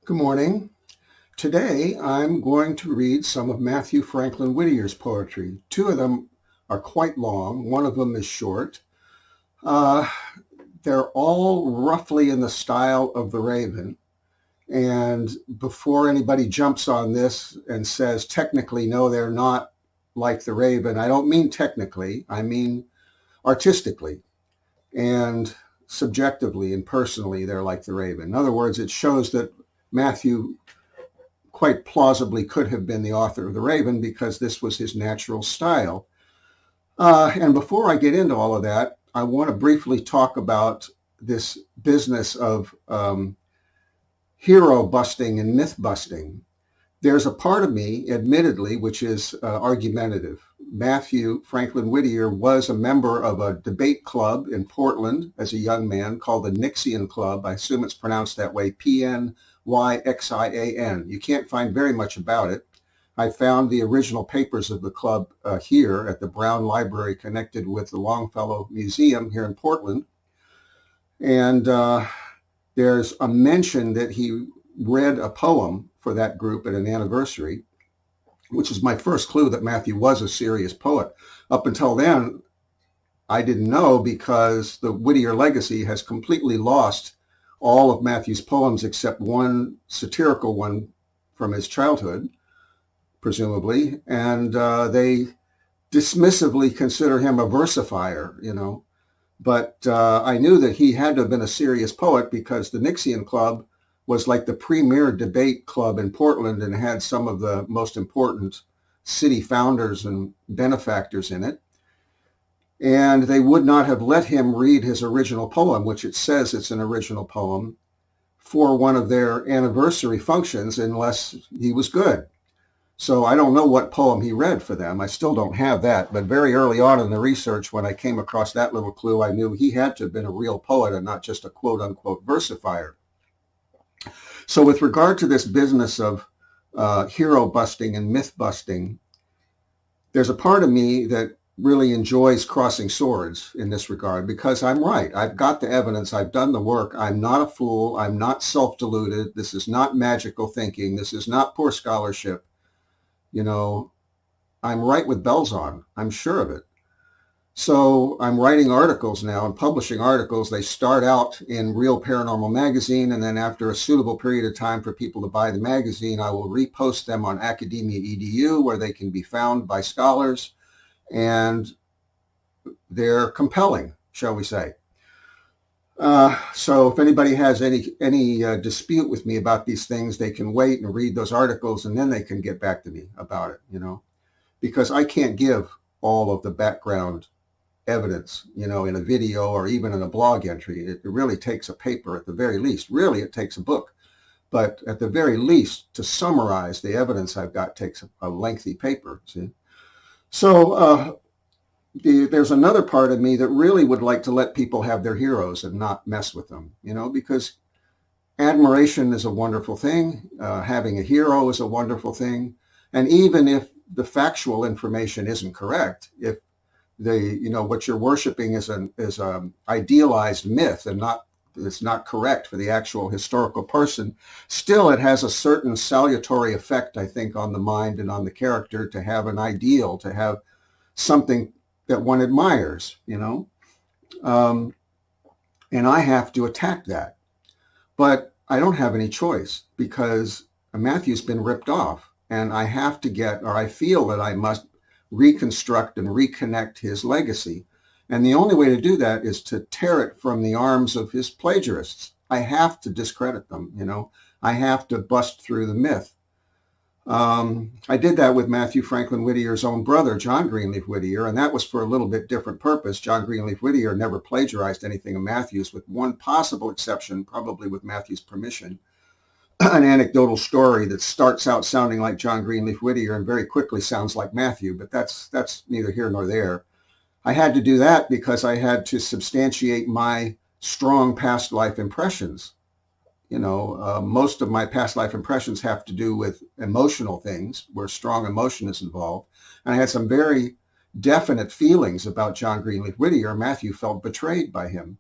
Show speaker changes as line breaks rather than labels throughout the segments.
Good morning. Today I'm going to read some of Mathew Franklin Whittier's poetry. Two of them are quite long. One of them is short. Uh, they're all roughly in the style of The Raven. And before anybody jumps on this and says, technically, no, they're not like The Raven, I don't mean technically, I mean artistically and subjectively and personally, they're like The Raven. In other words, it shows that Mathew quite plausibly could have been the author of The Raven because this was his natural style. And before I get into all of that, I want to briefly talk about this business of hero busting and myth busting. There's a part of me, admittedly, which is argumentative. Mathew Franklin Whittier was a member of a debate club in Portland as a young man called the Nixian Club. I assume it's pronounced that way, Pnyxian. You can't find very much about it. I found the original papers of the club here at the Brown Library connected with the Longfellow Museum here in Portland. And there's a mention that he read a poem for that group at an anniversary, which is my first clue that Mathew was a serious poet. Up until then, I didn't know because the Whittier legacy has completely lost all of Mathew's poems except one satirical one from his childhood, presumably, and they dismissively consider him a versifier, But I knew that he had to have been a serious poet because the Nixian Club was like the premier debate club in Portland and had some of the most important city founders and benefactors in it. And they would not have let him read his original poem, which it says it's an original poem, for one of their anniversary functions unless he was good. So I don't know what poem he read for them. I still don't have that. But very early on in the research, when I came across that little clue, I knew he had to have been a real poet and not just a quote unquote versifier. So with regard to this business of hero busting and myth busting, there's a part of me that really enjoys crossing swords in this regard because I'm right. I've got the evidence. I've done the work. I'm not a fool. I'm not self-deluded. This is not magical thinking. This is not poor scholarship. I'm right with bells on. I'm sure of it. So I'm writing articles now and publishing articles. They start out in Real Paranormal Magazine, and then after a suitable period of time for people to buy the magazine, I will repost them on Academia EDU where they can be found by scholars. And they're compelling, shall we say. So if anybody has any dispute with me about these things, they can wait and read those articles and then they can get back to me about it, because I can't give all of the background evidence, in a video or even in a blog entry. It really takes a paper at the very least. Really, it takes a book. But at the very least, to summarize the evidence I've got takes a lengthy paper, see? So there's another part of me that really would like to let people have their heroes and not mess with them, because admiration is a wonderful thing. Having a hero is a wonderful thing. And even if the factual information isn't correct, if what you're worshiping is an idealized myth and it's not correct for the actual historical person, still it has a certain salutary effect, I think, on the mind and on the character to have an ideal, to have something that one admires, and I have to attack that. But I don't have any choice because Mathew's been ripped off and I have to I feel that I must reconstruct and reconnect his legacy. And the only way to do that is to tear it from the arms of his plagiarists. I have to discredit them, I have to bust through the myth. I did that with Mathew Franklin Whittier's own brother, John Greenleaf Whittier, and that was for a little bit different purpose. John Greenleaf Whittier never plagiarized anything of Mathew's, with one possible exception, probably with Mathew's permission. An anecdotal story that starts out sounding like John Greenleaf Whittier and very quickly sounds like Mathew, but that's neither here nor there. I had to do that because I had to substantiate my strong past life impressions. Most of my past life impressions have to do with emotional things where strong emotion is involved. And I had some very definite feelings about John Greenleaf Whittier. Mathew felt betrayed by him.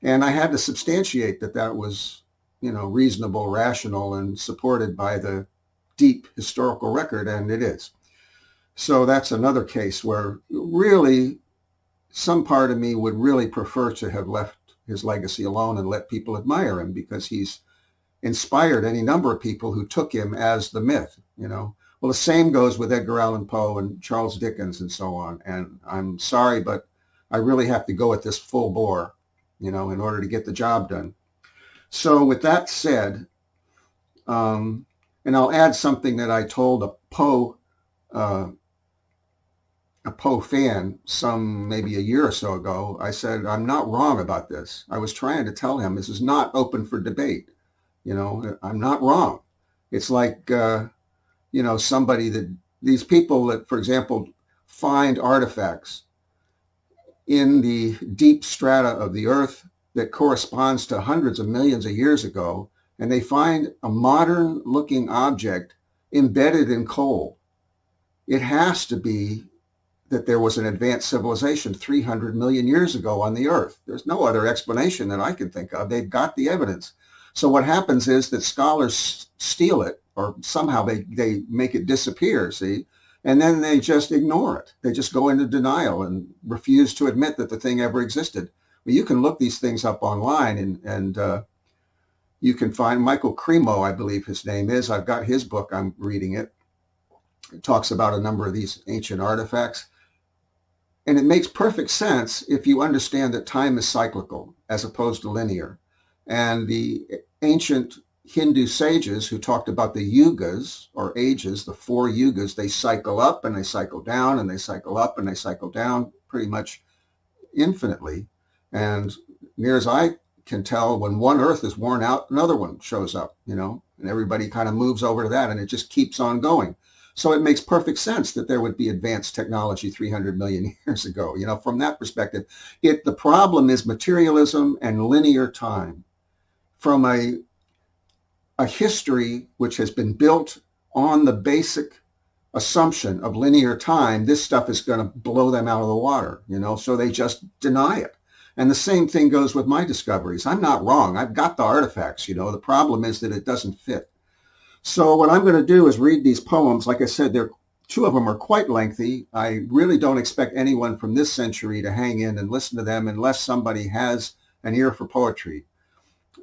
And I had to substantiate that was reasonable, rational, and supported by the deep historical record, and it is. So that's another case where really some part of me would really prefer to have left his legacy alone and let people admire him, because he's inspired any number of people who took him as the myth. Well, the same goes with Edgar Allan Poe and Charles Dickens and so on. And I'm sorry, but I really have to go at this full bore, in order to get the job done. So with that said, and I'll add something that I told a Poe fan maybe a year or so ago. I said, I'm not wrong about this. I was trying to tell him this is not open for debate. I'm not wrong. It's like, these people that, for example, find artifacts in the deep strata of the earth that corresponds to hundreds of millions of years ago, and they find a modern looking object embedded in coal. It has to be that there was an advanced civilization 300 million years ago on the earth. There's no other explanation that I can think of. They've got the evidence. So what happens is that scholars steal it, or somehow they make it disappear, see? And then they just ignore it. They just go into denial and refuse to admit that the thing ever existed. Well, you can look these things up online, and you can find Michael Cremo, I believe his name is. I've got his book. I'm reading it. It talks about a number of these ancient artifacts. And it makes perfect sense if you understand that time is cyclical as opposed to linear. And the ancient Hindu sages who talked about the yugas, or ages, the 4 yugas, they cycle up and they cycle down and they cycle up and they cycle down pretty much infinitely. And near as I can tell, when one earth is worn out, another one shows up, and everybody kind of moves over to that, and it just keeps on going. So it makes perfect sense that there would be advanced technology 300 million years ago. From that perspective, the problem is materialism and linear time. From a history which has been built on the basic assumption of linear time, this stuff is going to blow them out of the water, so they just deny it. And the same thing goes with my discoveries. I'm not wrong. I've got the artifacts, the problem is that it doesn't fit. So what I'm going to do is read these poems. Like I said, 2 of them are quite lengthy. I really don't expect anyone from this century to hang in and listen to them unless somebody has an ear for poetry.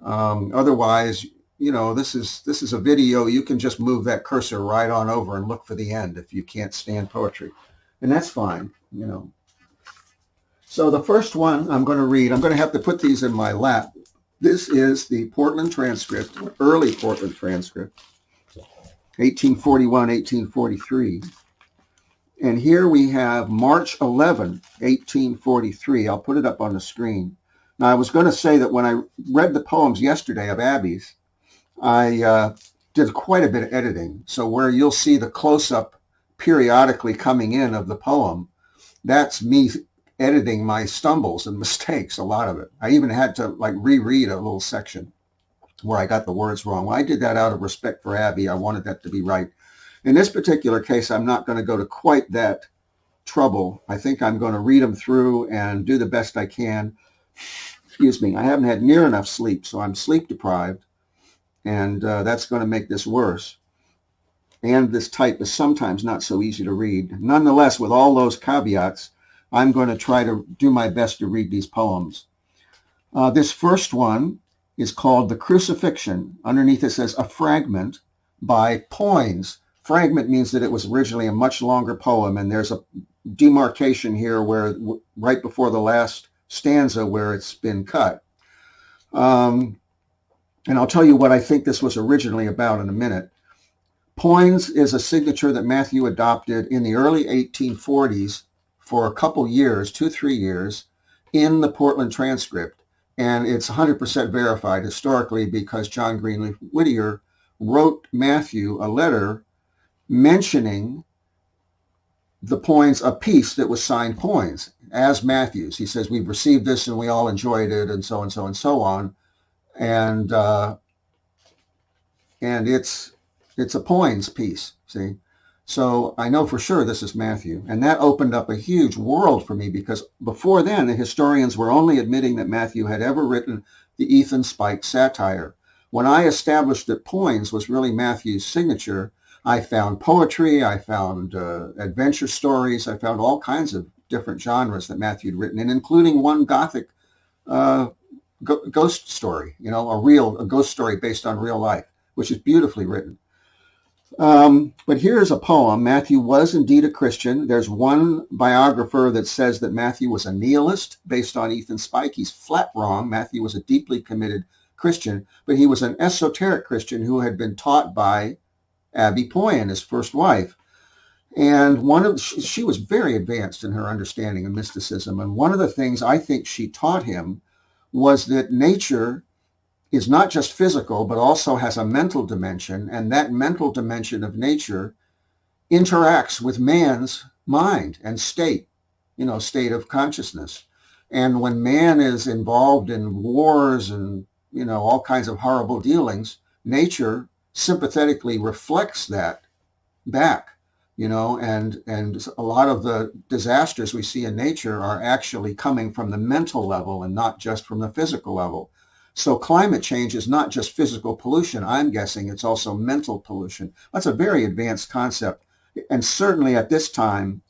Otherwise, this is a video. You can just move that cursor right on over and look for the end if you can't stand poetry. And that's fine, So the first one I'm going to read, I'm going to have to put these in my lap. This is the Portland transcript, early Portland transcript. 1841, 1843. And here we have March 11, 1843. I'll put it up on the screen. Now, I was going to say that when I read the poems yesterday of Abby's, I did quite a bit of editing. So where you'll see the close-up periodically coming in of the poem, that's me editing my stumbles and mistakes, a lot of it. I even had to reread a little section where I got the words wrong. Well, I did that out of respect for Abby. I wanted that to be right. In this particular case, I'm not going to go to quite that trouble. I think I'm going to read them through and do the best I can. Excuse me. I haven't had near enough sleep, so I'm sleep deprived, and that's going to make this worse. And this type is sometimes not so easy to read. Nonetheless, with all those caveats, I'm going to try to do my best to read these poems. This first one is called The Crucifixion. Underneath it says a fragment by Poins. Fragment means that it was originally a much longer poem, and there's a demarcation here where right before the last stanza where it's been cut. And I'll tell you what I think this was originally about in a minute. Poins is a signature that Mathew adopted in the early 1840s for a couple years, 2-3 years, in the Portland transcript. And it's 100% verified historically because John Greenleaf Whittier wrote Mathew a letter mentioning the Poins, a piece that was signed Poins as Mathew's. He says, we've received this and we all enjoyed it, and so and so and so on. And it's a Poins piece, see? So I know for sure this is Mathew. And that opened up a huge world for me because before then, the historians were only admitting that Mathew had ever written the Ethan Spike satire. When I established that Poins was really Matthew's signature, I found poetry, I found adventure stories, I found all kinds of different genres that Matthew had written, and including one Gothic ghost story, a ghost story based on real life, which is beautifully written. But here's a poem. Matthew was indeed a Christian. There's one biographer that says that Matthew was a nihilist based on Ethan Spike. He's flat wrong. Matthew was a deeply committed Christian, but he was an esoteric Christian who had been taught by Abby Poyen, his first wife. And she was very advanced in her understanding of mysticism. And one of the things I think she taught him was that nature is not just physical, but also has a mental dimension. And that mental dimension of nature interacts with man's mind and state of consciousness. And when man is involved in wars and, all kinds of horrible dealings, nature sympathetically reflects that back, and a lot of the disasters we see in nature are actually coming from the mental level and not just from the physical level. So climate change is not just physical pollution. I'm guessing it's also mental pollution. That's a very advanced concept. And certainly at this time,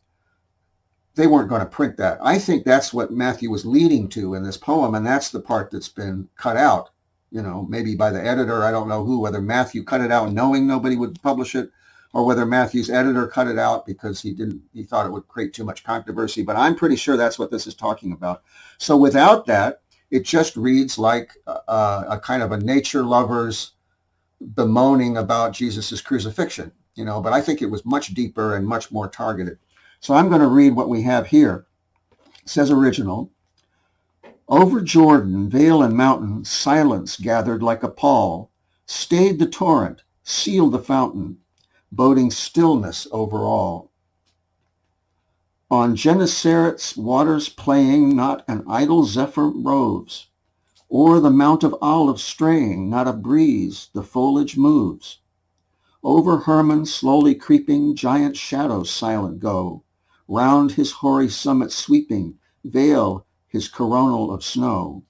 they weren't going to print that. I think that's what Matthew was leading to in this poem, and that's the part that's been cut out, maybe by the editor. I don't know whether Matthew cut it out knowing nobody would publish it, or whether Matthew's editor cut it out because he thought it would create too much controversy. But I'm pretty sure that's what this is talking about. So without that, it just reads like a kind of a nature lover's bemoaning about Jesus's crucifixion, but I think it was much deeper and much more targeted. So I'm going to read what we have here. It says original. Over Jordan, vale and mountain, silence gathered like a pall, stayed the torrent, sealed the fountain, boding stillness over all. On Gennesaret's waters playing, not an idle zephyr roves. O'er the Mount of Olives straying, not a breeze the foliage moves. Over Hermon slowly creeping, giant shadows silent go. Round his hoary summit sweeping, veil his coronal of snow.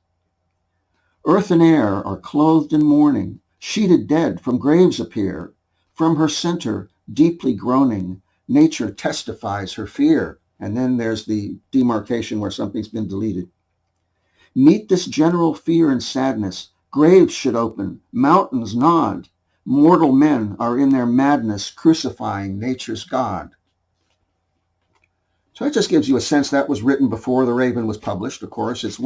Earth and air are clothed in mourning, sheeted dead from graves appear. From her center, deeply groaning, nature testifies her fear. And then there's the demarcation where something's been deleted. Meet this general fear and sadness. Graves should open, mountains nod. Mortal men are in their madness crucifying nature's God. So that just gives you a sense that was written before The Raven was published, of course. It's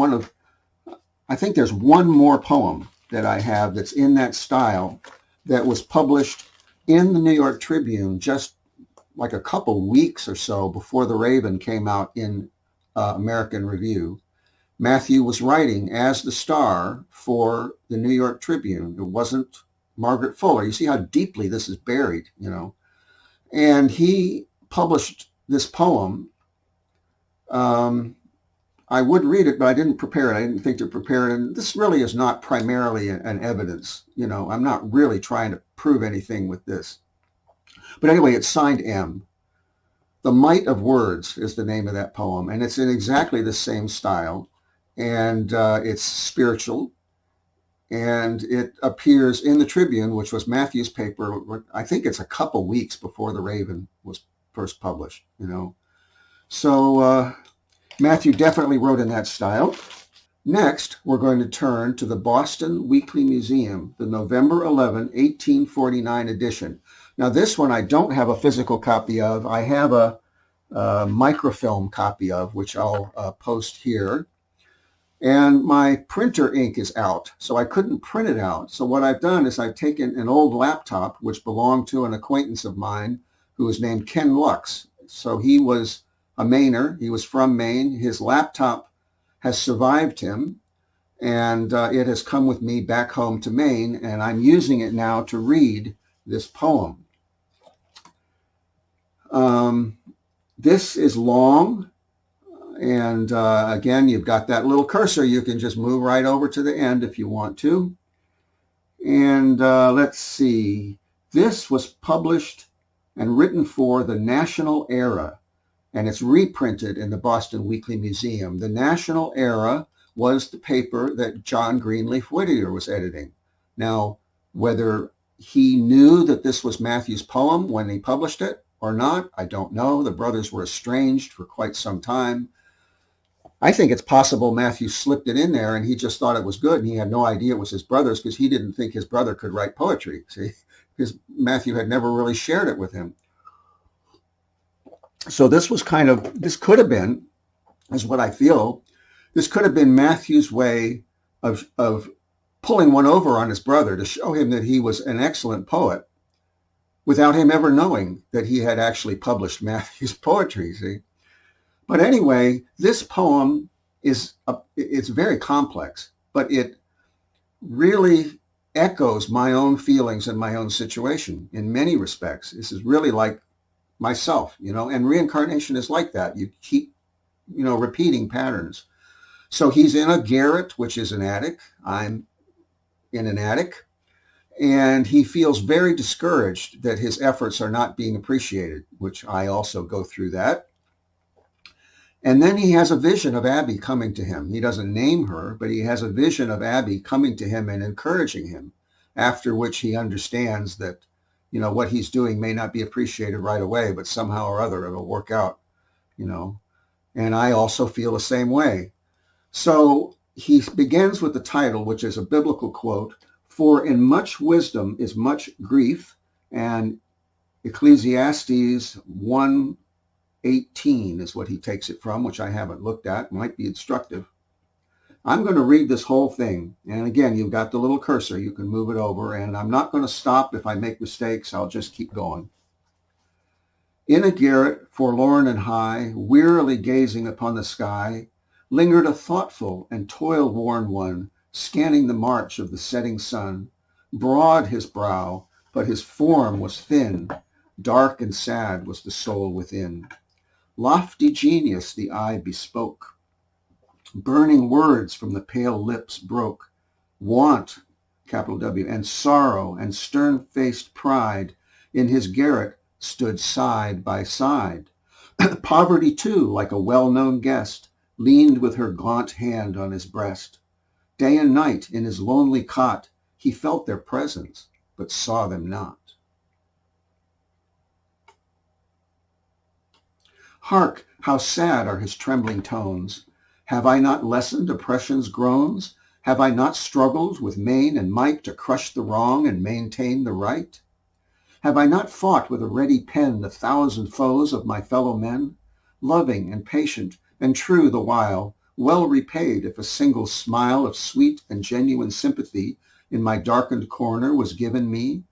I think there's one more poem that I have that's in that style that was published in the New York Tribune just like a couple weeks or so before The Raven came out in American Review. Matthew was writing as the star for the New York Tribune. It wasn't Margaret Fuller. You see how deeply this is buried, And he published this poem. I would read it, but I didn't prepare it. I didn't think to prepare it. And this really is not primarily an evidence. I'm not really trying to prove anything with this. But anyway, it's signed M. The Might of Words is the name of that poem, and it's in exactly the same style, and it's spiritual, and it appears in the Tribune, which was Matthew's paper. I think it's a couple weeks before The Raven was first published, So Matthew definitely wrote in that style. Next, we're going to turn to the Boston Weekly Museum, the November 11, 1849 edition. Now, this one I don't have a physical copy of. I have a microfilm copy of, which I'll post here. And my printer ink is out, so I couldn't print it out. So what I've done is I've taken an old laptop, which belonged to an acquaintance of mine who was named Ken Lux. So he was a Mainer. He was from Maine. His laptop has survived him, and it has come with me back home to Maine, and I'm using it now to read this poem. This is long, and again, you've got that little cursor. You can just move right over to the end if you want to. And let's see. This was published and written for the National Era, and it's reprinted in the Boston Weekly Museum. The National Era was the paper that John Greenleaf Whittier was editing. Now, whether he knew that this was Mathew's poem when he published it or not, I don't know. The brothers were estranged for quite some time. I think it's possible Mathew slipped it in there and he just thought it was good and he had no idea it was his brother's because he didn't think his brother could write poetry. See, because Mathew had never really shared it with him. So this could have been, is what I feel, this could have been Mathew's way of pulling one over on his brother to show him that he was an excellent poet without him ever knowing that he had actually published Mathew's poetry, see? But anyway, this poem it's very complex, but it really echoes my own feelings and my own situation in many respects. This is really like myself, and reincarnation is like that. You keep, repeating patterns. So he's in a garret, which is an attic. I'm in an attic. And he feels very discouraged that his efforts are not being appreciated, which I also go through that. And then he has a vision of Abby coming to him. He doesn't name her, but he has a vision of Abby coming to him and encouraging him, after which he understands that, what he's doing may not be appreciated right away, but somehow or other it'll work out, And I also feel the same way. So he begins with the title, which is a biblical quote, "For in much wisdom is much grief," and Ecclesiastes 1:18 is what he takes it from, which I haven't looked at. It might be instructive. I'm going to read this whole thing. And again, you've got the little cursor. You can move it over. And I'm not going to stop if I make mistakes. I'll just keep going. "In a garret, forlorn and high, wearily gazing upon the sky, lingered a thoughtful and toil-worn one, scanning the march of the setting sun. Broad his brow, but his form was thin. Dark and sad was the soul within. Lofty genius the eye bespoke. Burning words from the pale lips broke. Want, capital W, and sorrow and stern-faced pride in his garret stood side by side. Poverty, too, like a well-known guest, leaned with her gaunt hand on his breast. Day and night in his lonely cot, he felt their presence, but saw them not. Hark, how sad are his trembling tones. Have I not lessened oppression's groans? Have I not struggled with main and might to crush the wrong and maintain the right? Have I not fought with a ready pen the 1,000 foes of my fellow men? Loving and patient and true the while, well repaid if a single smile of sweet and genuine sympathy in my darkened corner was given me?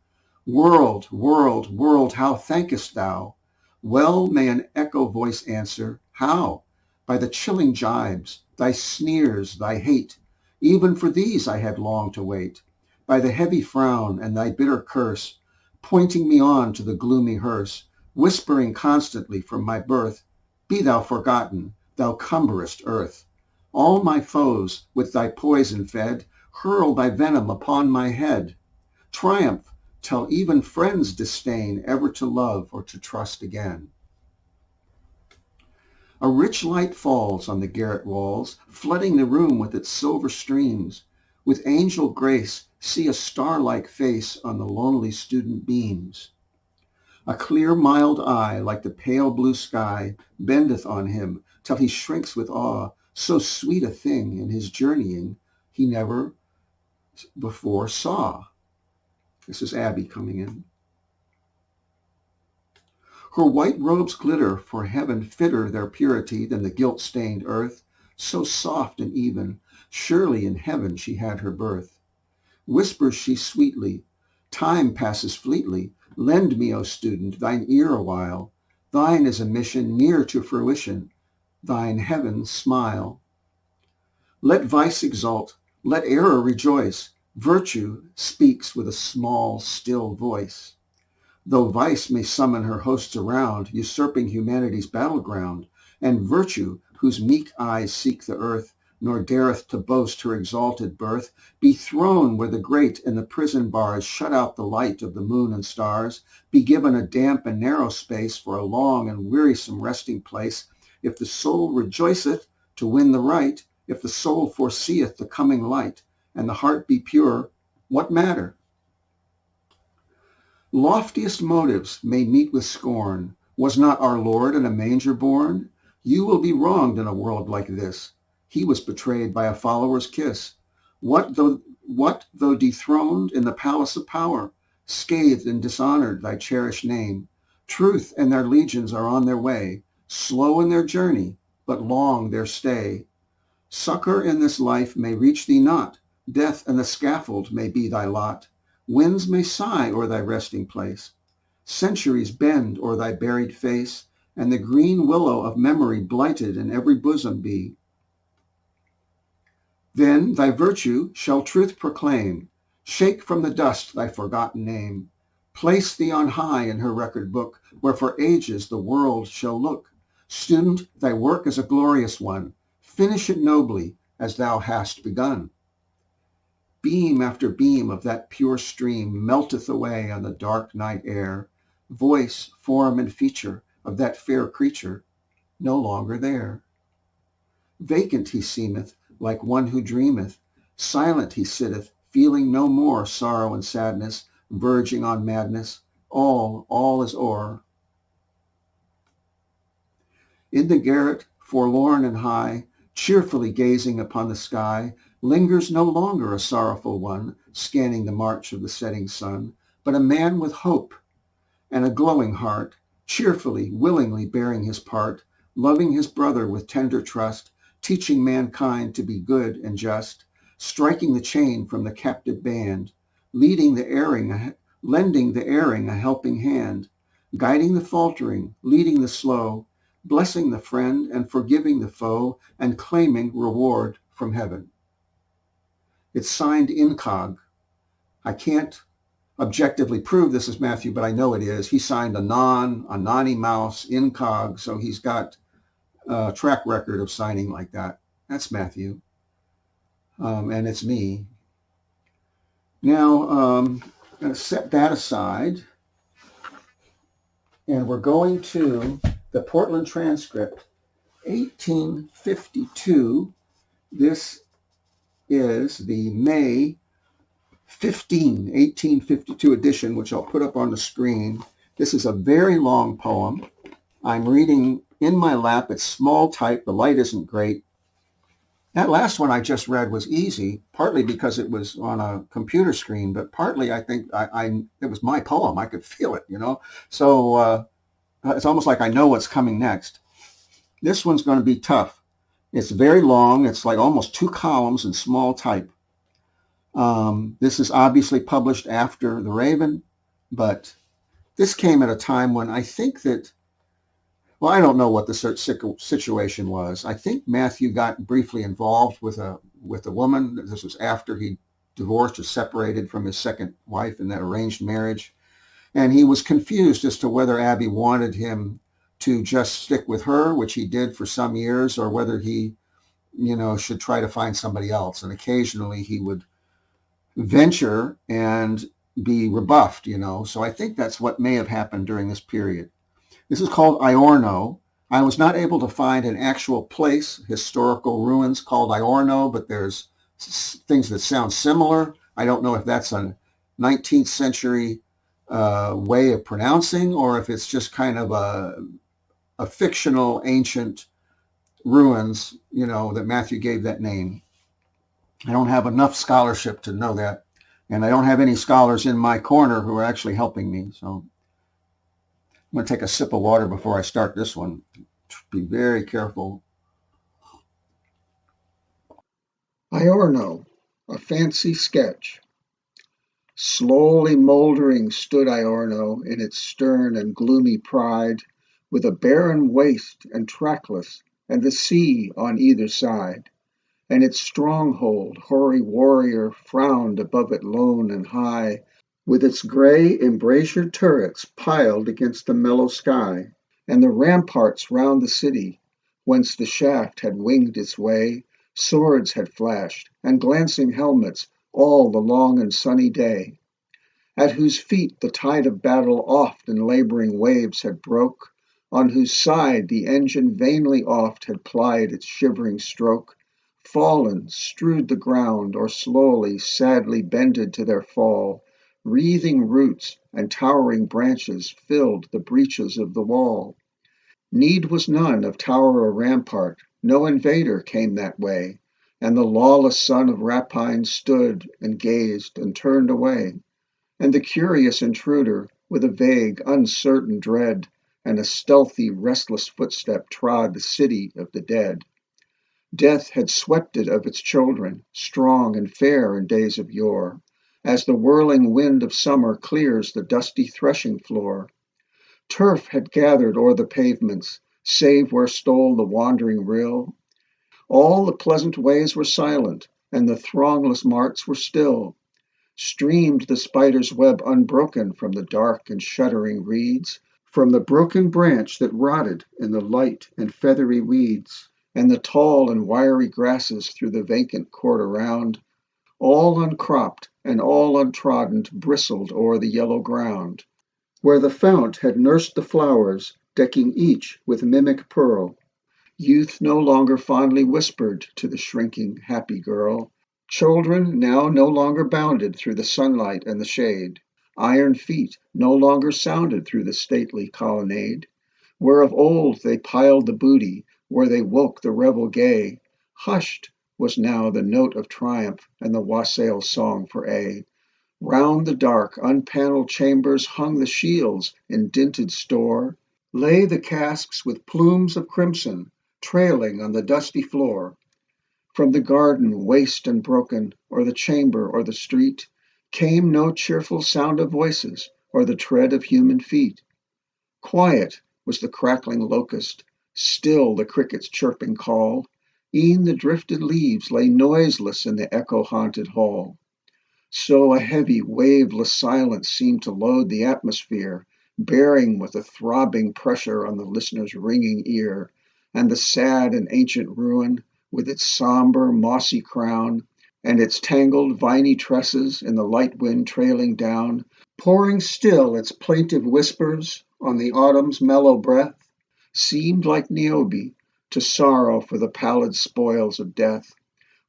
World, world, world, how thankest thou? Well may an echo voice answer, how? By the chilling jibes, thy sneers, thy hate. Even for these I had long to wait. By the heavy frown and thy bitter curse, pointing me on to the gloomy hearse, whispering constantly from my birth, be thou forgotten, thou cumberest earth. All my foes, with thy poison fed, hurl thy venom upon my head. Triumph, till even friends disdain ever to love or to trust again. A rich light falls on the garret walls, flooding the room with its silver streams. With angel grace, see a star-like face on the lonely student beams. A clear, mild eye, like the pale blue sky, bendeth on him, till he shrinks with awe. So sweet a thing in his journeying he never before saw. This is Abby coming in. Her white robes glitter, for heaven fitter their purity than the guilt-stained earth, so soft and even, surely in heaven she had her birth. Whispers she sweetly, time passes fleetly, lend me, O student, thine ear awhile. Thine is a mission near to fruition, thine heaven smile. Let vice exult, let error rejoice, virtue speaks with a small, still voice. Though vice may summon her hosts around, usurping humanity's battleground, and virtue, whose meek eyes seek the earth, nor dareth to boast her exalted birth, be thrown where the grate and the prison bars shut out the light of the moon and stars, be given a damp and narrow space for a long and wearisome resting place. If the soul rejoiceth to win the right, if the soul foreseeth the coming light, and the heart be pure, What matter? Loftiest motives may meet with scorn. Was not our Lord in a manger born? You will be wronged in a world like this. He was betrayed by a follower's kiss. What though dethroned in the palace of power, scathed and dishonored thy cherished name? Truth and their legions are on their way, slow in their journey, but long their stay. Succor in this life may reach thee not, death and the scaffold may be thy lot. Winds may sigh o'er thy resting place, centuries bend o'er thy buried face, and the green willow of memory blighted in every bosom be. Then thy virtue shall truth proclaim, shake from the dust thy forgotten name, place thee on high in her record book, where for ages the world shall look. Student, thy work is a glorious one, finish it nobly as thou hast begun. Beam after beam of that pure stream melteth away on the dark night air, voice, form, and feature of that fair creature no longer there. Vacant he seemeth, like one who dreameth, silent he sitteth, feeling no more sorrow and sadness, verging on madness, all is o'er. In the garret, forlorn and high, cheerfully gazing upon the sky, lingers no longer a sorrowful one, scanning the march of the setting sun, but a man with hope and a glowing heart, cheerfully, willingly bearing his part, loving his brother with tender trust, teaching mankind to be good and just, striking the chain from the captive band, lending the erring a helping hand, guiding the faltering, leading the slow, blessing the friend and forgiving the foe, and claiming reward from heaven. It's signed incog. I can't objectively prove this is Matthew, but I know it is. He signed a nani mouse, incog, so he's got a track record of signing like that. That's Matthew. And it's me. Now, I'm going to set that aside, and we're going to the Portland transcript, 1852. This is the May 1852 edition, which I'll put up on the screen. This is a very long poem. I'm reading in my lap. It's small type. The light isn't great. That last one I just read was easy, partly because it was on a computer screen, but partly I think it was my poem. I could feel it, So it's almost like I know what's coming next. This one's going to be tough. It's very long. It's like almost 2 columns in small type. This is obviously published after The Raven, but this came at a time when I think that, well, I don't know what the situation was. I think Matthew got briefly involved with a woman. This was after he divorced or separated from his second wife in that arranged marriage. And he was confused as to whether Abby wanted him to just stick with her, which he did for some years, or whether he, should try to find somebody else. And occasionally he would venture and be rebuffed, So I think that's what may have happened during this period. This is called Iorno. I was not able to find an actual place, historical ruins called Iorno, but there's things that sound similar. I don't know if that's a 19th century way of pronouncing, or if it's just kind of a fictional ancient ruins, that Matthew gave that name. I don't have enough scholarship to know that, and I don't have any scholars in my corner who are actually helping me. So I'm going to take a sip of water before I start this one. Be very careful. Iorno, a fancy sketch. Slowly moldering stood Iorno in its stern and gloomy pride, with a barren waste and trackless, and the sea on either side. And its stronghold, hoary warrior, frowned above it lone and high, with its gray embrasured turrets piled against the mellow sky, and the ramparts round the city, whence the shaft had winged its way, swords had flashed, and glancing helmets, all the long and sunny day, at whose feet the tide of battle oft in laboring waves had broke, on whose side the engine vainly oft had plied its shivering stroke, fallen, strewed the ground, or slowly, sadly bended to their fall. Wreathing roots and towering branches filled the breaches of the wall. Need was none of tower or rampart, no invader came that way, and the lawless son of rapine stood and gazed and turned away. And the curious intruder, with a vague, uncertain dread, and a stealthy, restless footstep trod the city of the dead. Death had swept it of its children, strong and fair in days of yore, as the whirling wind of summer clears the dusty threshing floor. Turf had gathered o'er the pavements, save where stole the wandering rill. All the pleasant ways were silent, and the throngless marts were still. Streamed the spider's web unbroken from the dark and shuddering reeds, from the broken branch that rotted in the light and feathery weeds, and the tall and wiry grasses through the vacant court around, all uncropped and all untrodden, bristled o'er the yellow ground, where the fount had nursed the flowers, decking each with mimic pearl. Youth no longer fondly whispered to the shrinking, happy girl. Children now no longer bounded through the sunlight and the shade. Iron feet no longer sounded through the stately colonnade. Where of old they piled the booty, where they woke the revel gay, hushed was now the note of triumph and the wassail song for aye. Round the dark, unpanelled chambers hung the shields in dinted store, lay the casques with plumes of crimson, trailing on the dusty floor. From the garden, waste and broken, or the chamber, or the street, came no cheerful sound of voices, or the tread of human feet. Quiet was the crackling locust, still the cricket's chirping call, e'en the drifted leaves lay noiseless in the echo-haunted hall. So a heavy, waveless silence seemed to load the atmosphere, bearing with a throbbing pressure on the listener's ringing ear, and the sad and ancient ruin, with its somber, mossy crown, and its tangled, viny tresses in the light wind trailing down, pouring still its plaintive whispers on the autumn's mellow breath, seemed like Niobe to sorrow for the pallid spoils of death,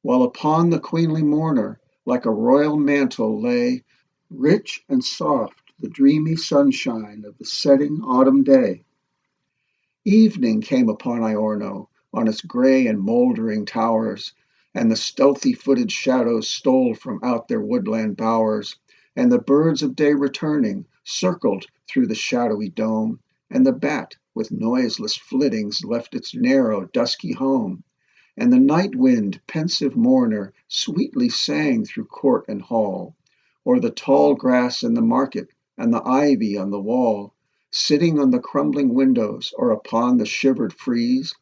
while upon the queenly mourner, like a royal mantle, lay, rich and soft, the dreamy sunshine of the setting autumn day. Evening came upon Iorno, on its gray and mouldering towers, and the stealthy-footed shadows stole from out their woodland bowers, and the birds of day returning circled through the shadowy dome, and the bat with noiseless flittings left its narrow, dusky home, and the night wind, pensive mourner, sweetly sang through court and hall, or the tall grass in the market, and the ivy on the wall, sitting on the crumbling windows, or upon the shivered frieze.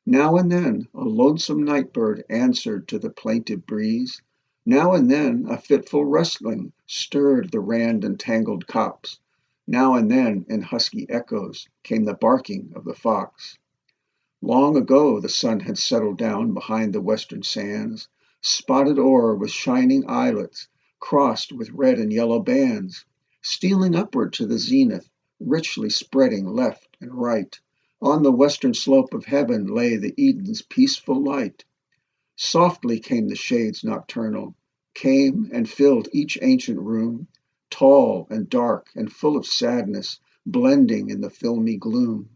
Now and then a lonesome night-bird answered to the plaintive breeze. Now and then a fitful rustling stirred the rand and tangled copse. Now and then in husky echoes came the barking of the fox. Long ago the sun had settled down behind the western sands, spotted o'er with shining islets, crossed with red and yellow bands, stealing upward to the zenith, richly spreading left and right. On the western slope of heaven lay the Eden's peaceful light. Softly came the shades nocturnal, came and filled each ancient room, tall and dark and full of sadness, blending in the filmy gloom.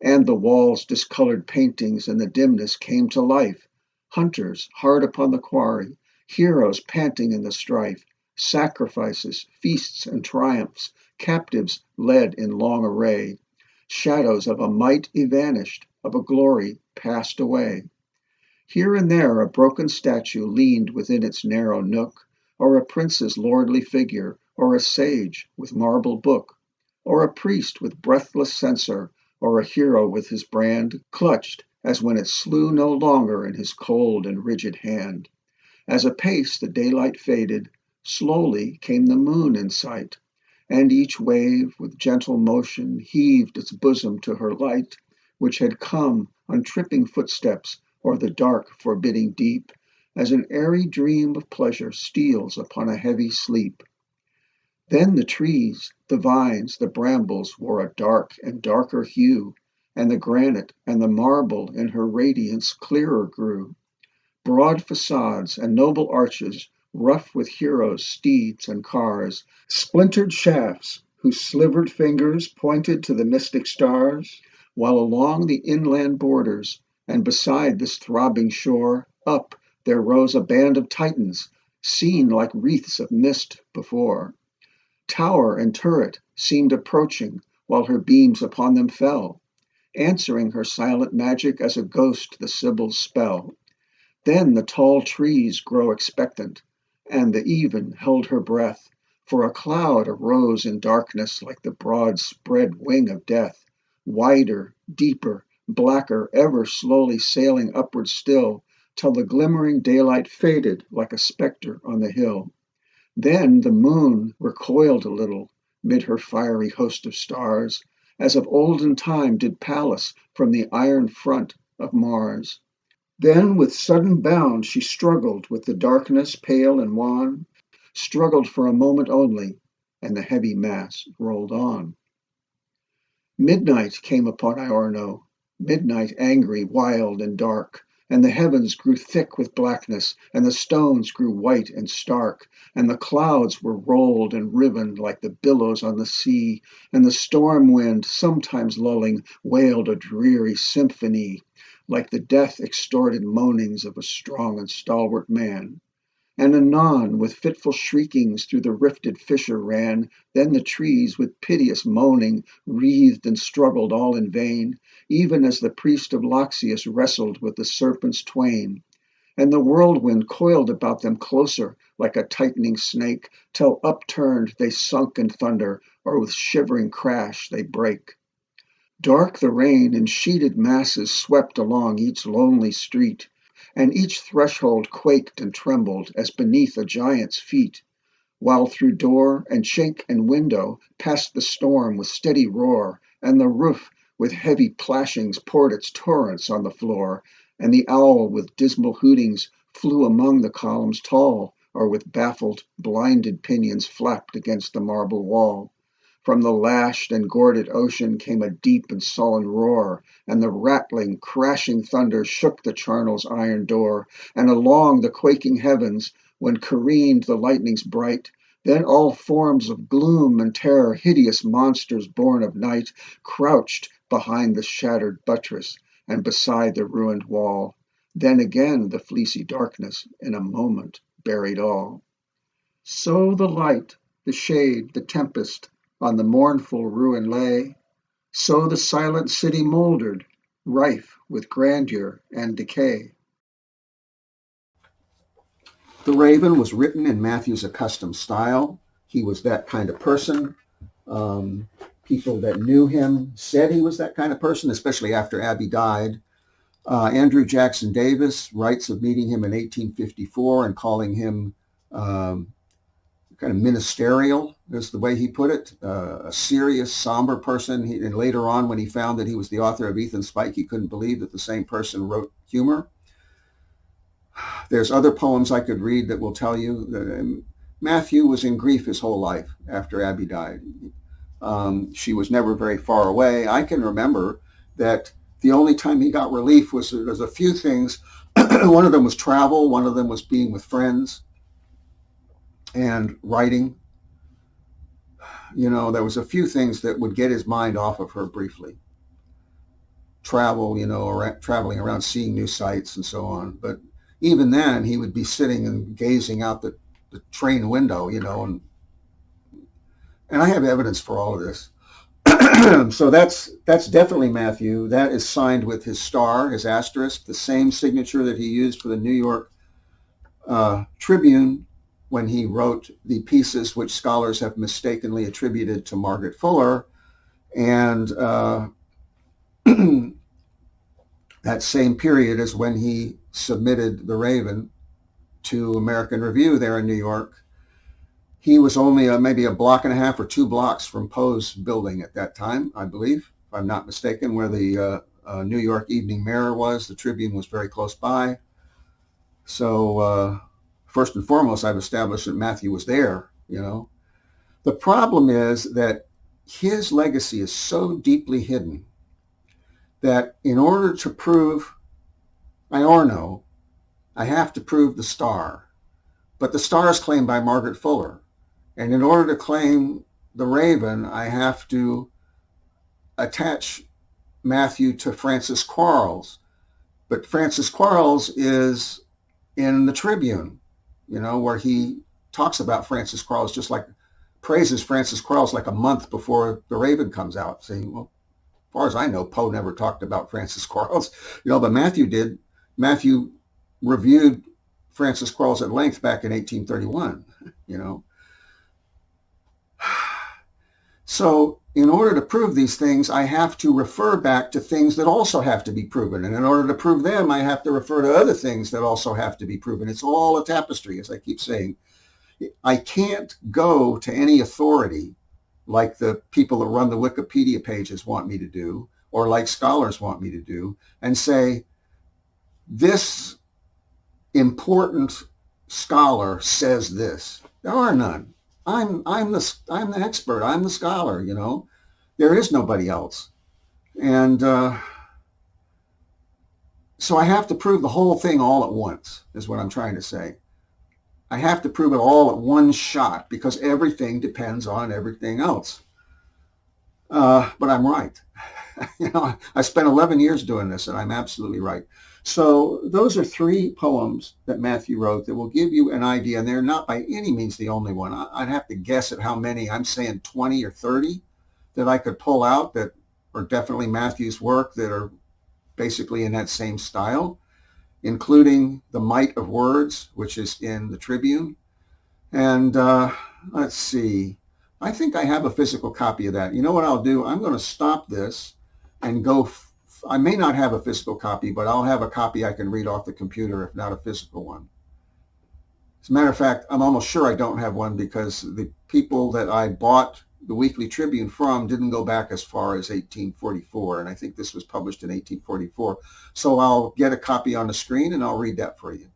And the walls' discolored paintings in the dimness came to life, hunters hard upon the quarry, heroes panting in the strife, sacrifices, feasts and triumphs, captives led in long array, shadows of a might evanished, of a glory passed away. Here and there a broken statue leaned within its narrow nook, or a prince's lordly figure, or a sage with marble book, or a priest with breathless censer, or a hero with his brand clutched, as when it slew no longer in his cold and rigid hand. As apace the daylight faded, slowly came the moon in sight, and each wave with gentle motion heaved its bosom to her light, which had come on tripping footsteps o'er the dark forbidding deep, as an airy dream of pleasure steals upon a heavy sleep. Then the trees, the vines, the brambles wore a dark and darker hue, and the granite and the marble in her radiance clearer grew. broad facades and noble arches, rough with heroes, steeds, and cars, splintered shafts whose slivered fingers pointed to the mystic stars, while along the inland borders and beside this throbbing shore, up there rose a band of Titans, seen like wreaths of mist before. Tower and turret seemed approaching, while her beams upon them fell, answering her silent magic as a ghost the Sibyl's spell. Then the tall trees grow expectant, and the even held her breath, for a cloud arose in darkness like the broad spread wing of death, wider, deeper, blacker, ever slowly sailing upward still, till the glimmering daylight faded like a spectre on the hill. Then the moon recoiled a little mid her fiery host of stars, as of olden time did Pallas from the iron front of Mars. Then with sudden bound she struggled with the darkness pale and wan, struggled for a moment only, and the heavy mass rolled on. Midnight came upon Iorno, midnight angry, wild, and dark, and the heavens grew thick with blackness, and the stones grew white and stark, and the clouds were rolled and riven like the billows on the sea, and the storm wind, sometimes lulling, wailed a dreary symphony, like the death-extorted moanings of a strong and stalwart man. And anon with fitful shriekings through the rifted fissure ran, then the trees with piteous moaning wreathed and struggled all in vain, even as the priest of Loxias wrestled with the serpents twain. And the whirlwind coiled about them closer like a tightening snake, till upturned they sunk in thunder, or with shivering crash they break. Dark the rain in sheeted masses swept along each lonely street, and each threshold quaked and trembled as beneath a giant's feet, while through door and chink and window passed the storm with steady roar, and the roof with heavy plashings poured its torrents on the floor, and the owl with dismal hootings flew among the columns tall, or with baffled, blinded pinions flapped against the marble wall. From the lashed and gorded ocean came a deep and sullen roar, and the rattling, crashing thunder shook the charnel's iron door, and along the quaking heavens, when careened the lightnings bright, then all forms of gloom and terror, hideous monsters born of night, crouched behind the shattered buttress and beside the ruined wall. Then again the fleecy darkness in a moment buried all. So the light, the shade, the tempest, on the mournful ruin lay, so the silent city mouldered, rife with grandeur and decay. The Raven was written in Matthew's accustomed style. He was that kind of person. People that knew him said he was that kind of person, especially after Abby died. Andrew Jackson Davis writes of meeting him in 1854 and calling him kind of ministerial, is the way he put it, a serious, somber person. And later on, when he found that he was the author of Ethan Spike, he couldn't believe that the same person wrote humor. There's other poems I could read that will tell you that Matthew was in grief his whole life after Abby died. She was never very far away. I can remember that the only time he got relief was there's a few things. One of them was travel. One of them was being with friends and writing. You know, there was a few things that would get his mind off of her briefly. Travel, you know, or traveling around, seeing new sights and so on. But even then, he would be sitting and gazing out the train window, you know, and I have evidence for all of this. So that's definitely Matthew. That is signed with his star, his asterisk, the same signature that he used for the New York Tribune when he wrote the pieces which scholars have mistakenly attributed to Margaret Fuller. And that same period is when he submitted The Raven to American Review there in New York. He was only maybe a block and a half or 2 blocks from Poe's building at that time, I believe, if I'm not mistaken, where the New York Evening Mirror was. The Tribune was very close by. So first and foremost, I've established that Matthew was there, you know. The problem is that his legacy is so deeply hidden that in order to prove Iorno, I have to prove the star. But the star is claimed by Margaret Fuller. And in order to claim the raven, I have to attach Mathew to Francis Quarles. But Francis Quarles is in the Tribune, where he talks about Francis Quarles, just like praises Francis Quarles like a month before The Raven comes out, saying, well, as far as I know, Poe never talked about Francis Quarles, but Mathew did. Mathew reviewed Francis Quarles at length back in 1831, So in order to prove these things, I have to refer back to things that also have to be proven. And in order to prove them, I have to refer to other things that also have to be proven. It's all a tapestry, as I keep saying. I can't go to any authority like the people that run the Wikipedia pages want me to do, or like scholars want me to do, and say, this important scholar says this. There are none. I'm the expert. I'm the scholar. There is nobody else, and so I have to prove the whole thing all at once. Is what I'm trying to say. I have to prove it all at one shot because everything depends on everything else. But I'm right. I spent 11 years doing this, and I'm absolutely right. So those are 3 poems that Mathew wrote that will give you an idea, and they're not by any means the only one. I'd have to guess at how many. I'm saying 20 or 30 that I could pull out that are definitely Mathew's work that are basically in that same style, including The Might of Words, which is in the Tribune. And let's see. I think I have a physical copy of that. You know what I'll do? I'm going to stop this and go. I may not have a physical copy, but I'll have a copy I can read off the computer, if not a physical one. As a matter of fact, I'm almost sure I don't have one because the people that I bought the Weekly Tribune from didn't go back as far as 1844, and I think this was published in 1844. So I'll get a copy on the screen and I'll read that for you.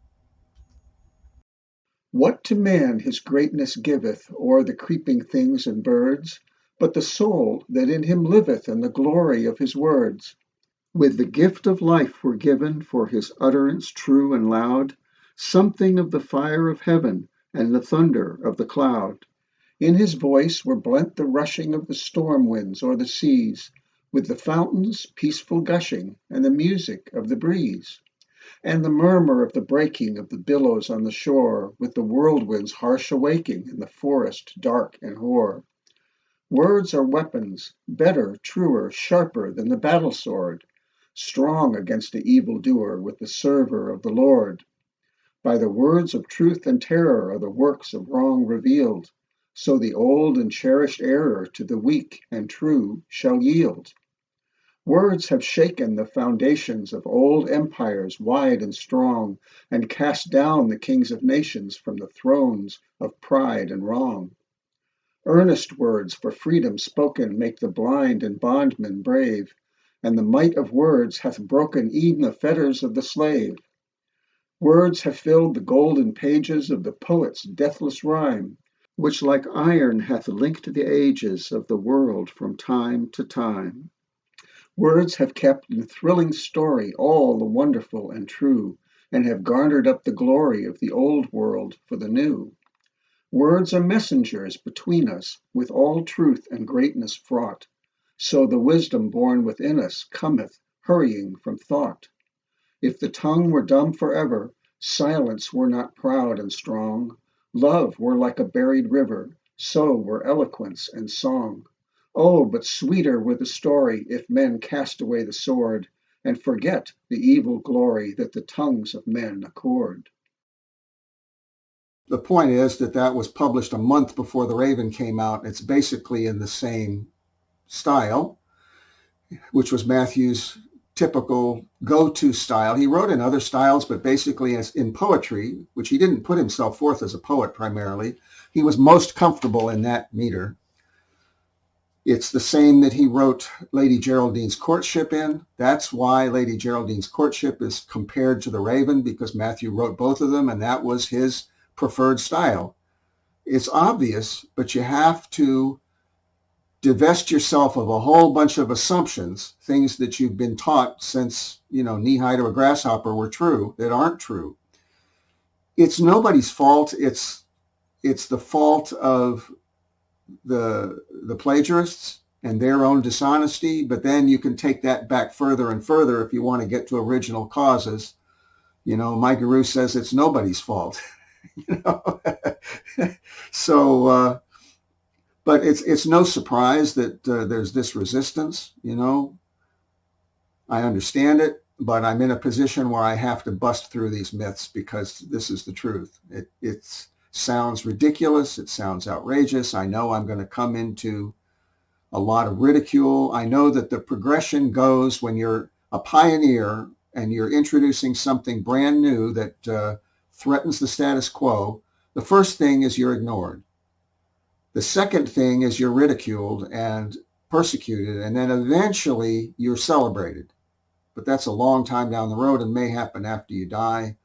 What to man his greatness giveth o'er the creeping things and birds, but the soul that in him liveth and the glory of his words? With the gift of life were given for his utterance true and loud, something of the fire of heaven and the thunder of the cloud. In his voice were blent the rushing of the storm winds o'er the seas, with the fountains peaceful gushing and the music of the breeze, and the murmur of the breaking of the billows on the shore, with the whirlwind's harsh awaking in the forest dark and hoar. Words are weapons, better, truer, sharper than the battle sword, strong against the evildoer with the server of the Lord. By the words of truth and terror are the works of wrong revealed, so the old and cherished error to the weak and true shall yield. Words have shaken the foundations of old empires wide and strong, and cast down the kings of nations from the thrones of pride and wrong. Earnest words for freedom spoken make the blind and bondman brave, and the might of words hath broken e'en the fetters of the slave. Words have filled the golden pages of the poet's deathless rhyme, which like iron hath linked the ages of the world from time to time. Words have kept in thrilling story all the wonderful and true, and have garnered up the glory of the old world for the new. Words are messengers between us, with all truth and greatness fraught, so the wisdom born within us cometh hurrying from thought. If the tongue were dumb forever, silence were not proud and strong, love were like a buried river, so were eloquence and song. Oh, but sweeter were the story if men cast away the sword, and forget the evil glory that the tongues of men accord.
The point is that was published a month before The Raven came out. It's basically in the same style, which was Mathew's typical go-to style. He wrote in other styles, but basically as in poetry, which he didn't put himself forth as a poet primarily, he was most comfortable in that meter. It's the same that he wrote Lady Geraldine's Courtship in. That's why Lady Geraldine's Courtship is compared to The Raven, because Mathew wrote both of them, and that was his preferred style. It's obvious, but you have to divest yourself of a whole bunch of assumptions, things that you've been taught since, knee-high to a grasshopper were true, that aren't true. it's nobody's fault. It's the fault of the plagiarists and their own dishonesty. But then you can take that back further and further if you want to get to original causes. My guru says it's nobody's fault. you know? so, but it's no surprise that there's this resistance. I understand it, but I'm in a position where I have to bust through these myths because this is the truth. It sounds ridiculous. It sounds outrageous. I know I'm going to come into a lot of ridicule. I know that the progression goes when you're a pioneer and you're introducing something brand new that threatens the status quo. The first thing is you're ignored. The second thing is you're ridiculed and persecuted, and then eventually you're celebrated. But that's a long time down the road and may happen after you die.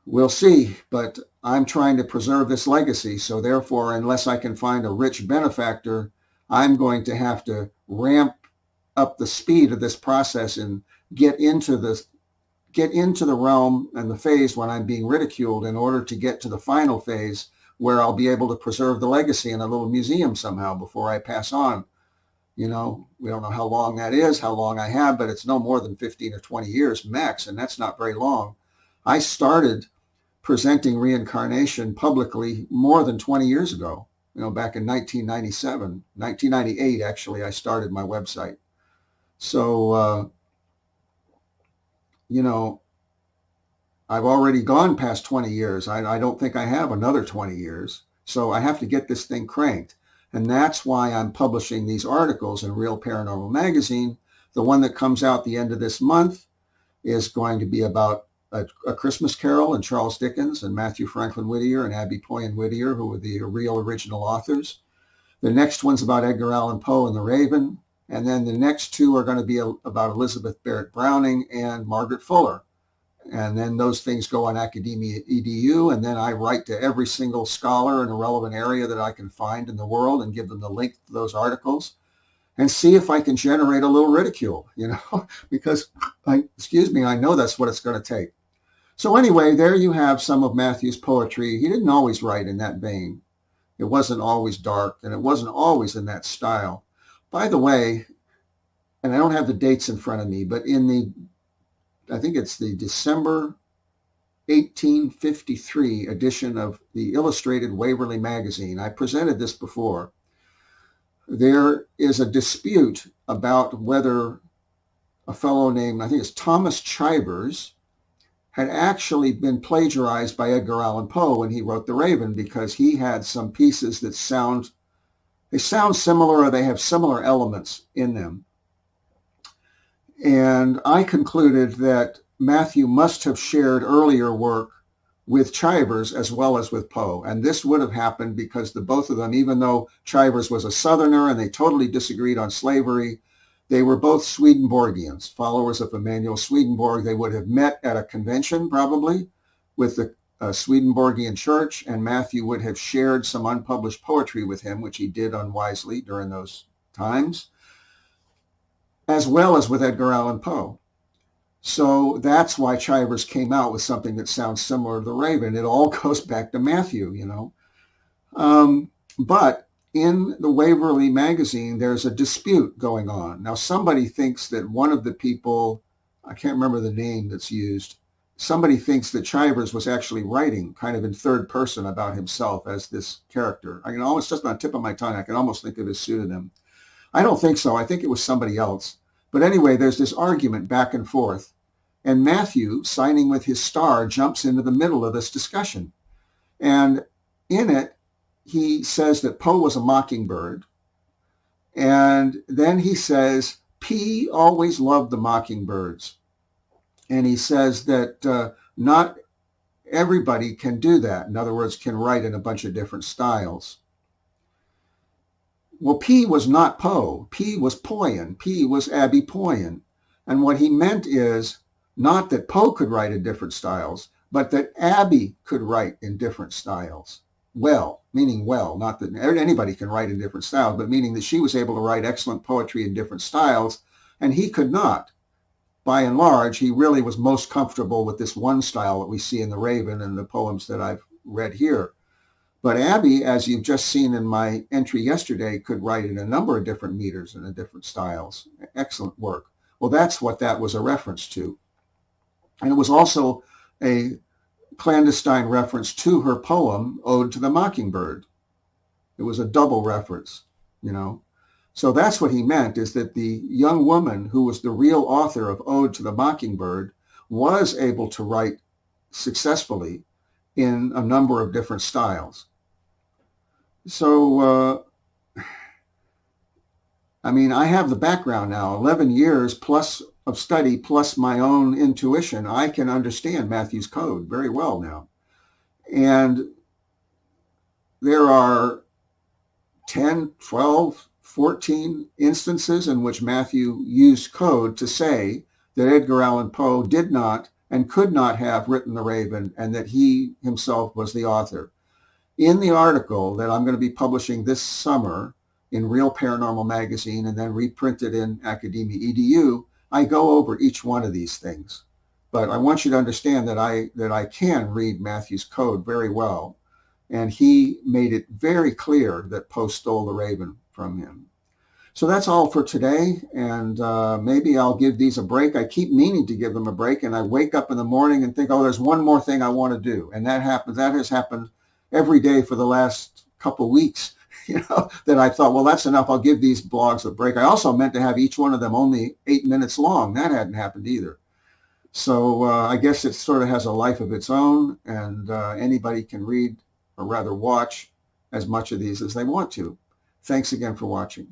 We'll see, but I'm trying to preserve this legacy. So therefore, unless I can find a rich benefactor, I'm going to have to ramp up the speed of this process and get into the realm and the phase when I'm being ridiculed in order to get to the final phase where I'll be able to preserve the legacy in a little museum somehow before I pass on. We don't know how long that is, how long I have, but it's no more than 15 or 20 years max, and that's not very long. I started presenting reincarnation publicly more than 20 years ago, back in 1997, 1998, actually, I started my website. So, I've already gone past 20 years. I don't think I have another 20 years. So I have to get this thing cranked. And that's why I'm publishing these articles in Real Paranormal Magazine. The one that comes out the end of this month is going to be about a Christmas Carol and Charles Dickens and Mathew Franklin Whittier and Abby Poyen Whittier, who were the real original authors. The next one's about Edgar Allan Poe and the Raven. And then the next two are going to be about Elizabeth Barrett Browning and Margaret Fuller. And then those things go on Academia EDU, and then I write to every single scholar in a relevant area that I can find in the world and give them the link to those articles and see if I can generate a little ridicule, because I know that's what it's going to take. So anyway, there you have some of Matthew's poetry. He didn't always write in that vein. It wasn't always dark, and it wasn't always in that style. By the way, and I don't have the dates in front of me, but I think it's the December 1853 edition of the Illustrated Waverly Magazine. I presented this before. There is a dispute about whether a fellow named, I think it's Thomas Chivers, had actually been plagiarized by Edgar Allan Poe when he wrote The Raven, because he had some pieces that sound similar, or they have similar elements in them. And I concluded that Matthew must have shared earlier work with Chivers as well as with Poe. And this would have happened because the both of them, even though Chivers was a Southerner and they totally disagreed on slavery, they were both Swedenborgians, followers of Emanuel Swedenborg. They would have met at a convention probably with the Swedenborgian church, and Matthew would have shared some unpublished poetry with him, which he did unwisely during those times, as well as with Edgar Allan Poe. So that's why Chivers came out with something that sounds similar to The Raven. It all goes back to Matthew, But in the Waverly Magazine, there's a dispute going on. Now, somebody thinks that one of the people, I can't remember the name that's used, somebody thinks that Chivers was actually writing kind of in third person about himself as this character. I can almost, just on the tip of my tongue, I can almost think of his pseudonym. I don't think so. I think it was somebody else. But anyway, there's this argument back and forth. And Matthew, signing with his star, jumps into the middle of this discussion. And in it, he says that Poe was a mockingbird. And then he says, P always loved the mockingbirds. And he says that not everybody can do that. In other words, can write in a bunch of different styles. Well, P was not Poe. P was Poyen. P was Abby Poyen. And what he meant is not that Poe could write in different styles, but that Abby could write in different styles. Well, meaning well, not that anybody can write in different styles, but meaning that she was able to write excellent poetry in different styles, and he could not. by and large, he really was most comfortable with this one style that we see in The Raven and the poems that I've read here. But Abby, as you've just seen in my entry yesterday, could write in a number of different meters and in different styles. Excellent work. Well, that's what that was a reference to. And it was also a clandestine reference to her poem, Ode to the Mockingbird. It was a double reference, you know. So that's what he meant, is that the young woman who was the real author of Ode to the Mockingbird was able to write successfully in a number of different styles. So, I mean, I have the background now, 11 years plus of study, plus my own intuition. I can understand Matthew's code very well now. And there are 10, 12, 14 instances in which Matthew used code to say that Edgar Allan Poe did not and could not have written The Raven, and that he himself was the author. In the article that I'm going to be publishing this summer in Real Paranormal Magazine and then reprinted in Academia EDU, I go over each one of these things. But I want you to understand that I can read Matthew's code very well. And he made it very clear that Poe stole The Raven from him. So that's all for today, and maybe I'll give these a break. I keep meaning to give them a break, and I wake up in the morning and think, oh, there's one more thing I want to do. And that has happened every day for the last couple weeks, that I thought, well, that's enough. I'll give these blogs a break. I also meant to have each one of them only 8 minutes long. That hadn't happened either. So I guess it sort of has a life of its own, and anybody can read, or rather watch, as much of these as they want to. Thanks again for watching.